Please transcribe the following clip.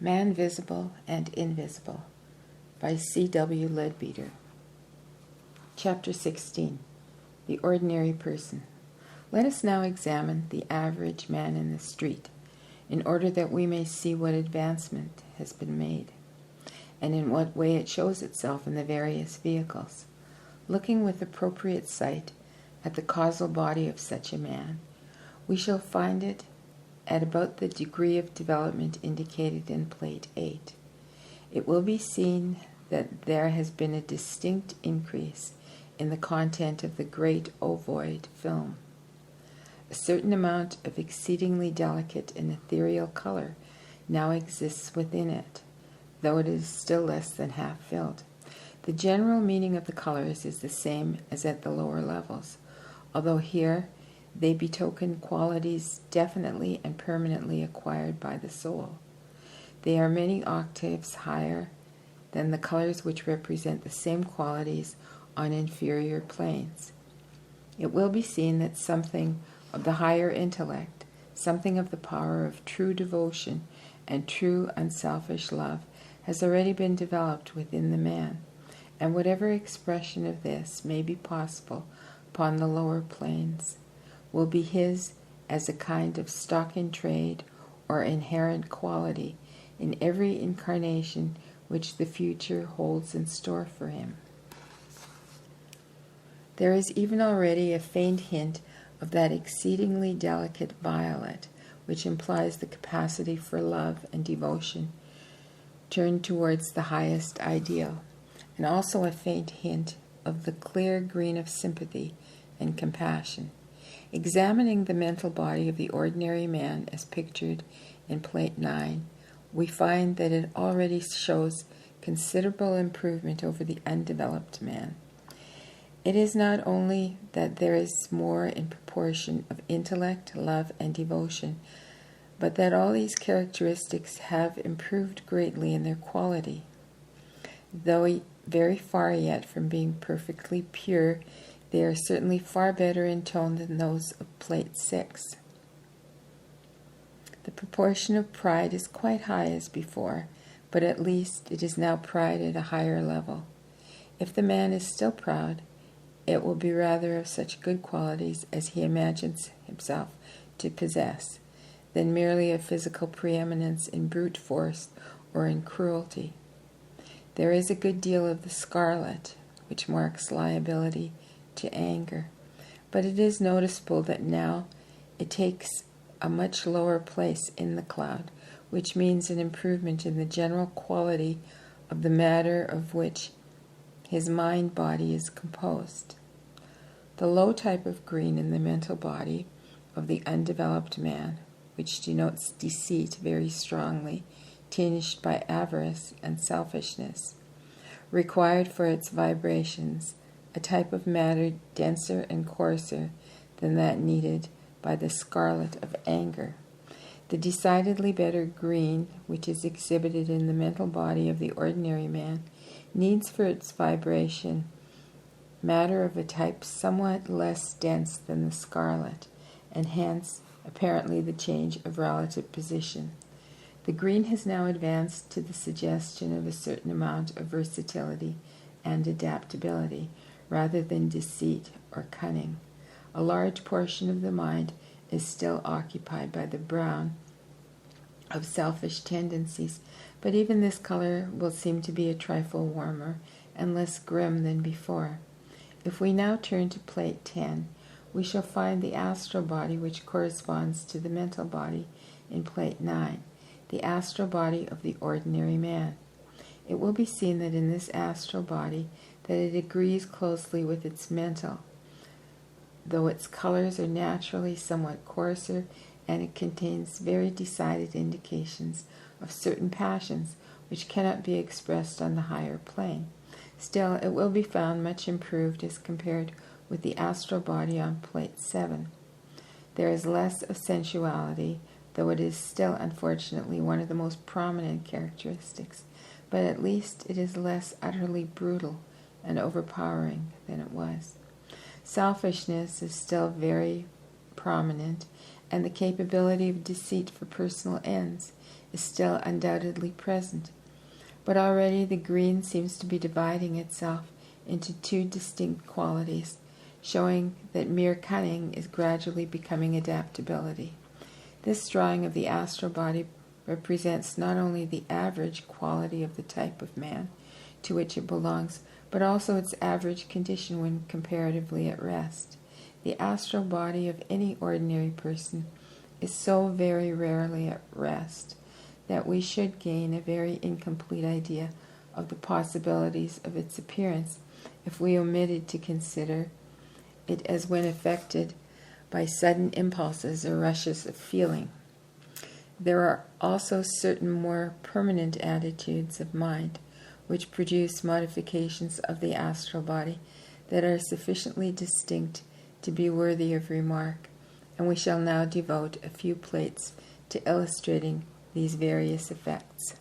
Man Visible and Invisible by C.W. Leadbeater. Chapter 16. The Ordinary Person. Let us now examine the average man in the street, in order that we may see what advancement has been made, and in what way it shows itself in the various vehicles. Looking with appropriate sight at the causal body of such a man, we shall find it at about the degree of development indicated in Plate 8. It will be seen that there has been a distinct increase in the content of the great ovoid film. A certain amount of exceedingly delicate and ethereal color now exists within it, though it is still less than half filled. The general meaning of the colors is the same as at the lower levels, although here they betoken qualities definitely and permanently acquired by the soul. They are many octaves higher than the colors which represent the same qualities on inferior planes. It will be seen that something of the higher intellect, something of the power of true devotion and true unselfish love has already been developed within the man, and whatever expression of this may be possible upon the lower planes will be his as a kind of stock in trade or inherent quality in every incarnation which the future holds in store for him. There is even already a faint hint of that exceedingly delicate violet which implies the capacity for love and devotion turned towards the highest ideal, and also a faint hint of the clear green of sympathy and compassion. Examining the mental body of the ordinary man as pictured in Plate 9, we find that it already shows considerable improvement over the undeveloped man. It is not only that there is more in proportion of intellect, love, and devotion, but that all these characteristics have improved greatly in their quality. Though very far yet from being perfectly pure, they are certainly far better in tone than those of Plate 6. The proportion of pride is quite high as before, but at least it is now pride at a higher level. If the man is still proud, it will be rather of such good qualities as he imagines himself to possess, than merely of physical preeminence in brute force or in cruelty. There is a good deal of the scarlet, which marks liability to anger, but it is noticeable that now it takes a much lower place in the cloud, which means an improvement in the general quality of the matter of which his mind-body is composed. The low type of green in the mental body of the undeveloped man, which denotes deceit very strongly, tinged by avarice and selfishness, required for its vibrations a type of matter denser and coarser than that needed by the scarlet of anger. The decidedly better green, which is exhibited in the mental body of the ordinary man, needs for its vibration matter of a type somewhat less dense than the scarlet, and hence, apparently, the change of relative position. The green has now advanced to the suggestion of a certain amount of versatility and adaptability, rather than deceit or cunning. A large portion of the mind is still occupied by the brown of selfish tendencies, but even this color will seem to be a trifle warmer and less grim than before. If we now turn to Plate 10, we shall find the astral body which corresponds to the mental body in Plate 9, the astral body of the ordinary man. It will be seen that in this astral body that it agrees closely with its mental, though its colors are naturally somewhat coarser, and it contains very decided indications of certain passions which cannot be expressed on the higher plane. Still, it will be found much improved as compared with the astral body on Plate 7. There is less of sensuality, though it is still unfortunately one of the most prominent characteristics, but at least it is less utterly brutal and overpowering than it was. Selfishness is still very prominent, and the capability of deceit for personal ends is still undoubtedly present. But already the green seems to be dividing itself into two distinct qualities, showing that mere cunning is gradually becoming adaptability. This drawing of the astral body represents not only the average quality of the type of man to which it belongs, but also its average condition when comparatively at rest. The astral body of any ordinary person is so very rarely at rest that we should gain a very incomplete idea of the possibilities of its appearance if we omitted to consider it as when affected by sudden impulses or rushes of feeling. There are also certain more permanent attitudes of mind which produce modifications of the astral body that are sufficiently distinct to be worthy of remark, and we shall now devote a few plates to illustrating these various effects.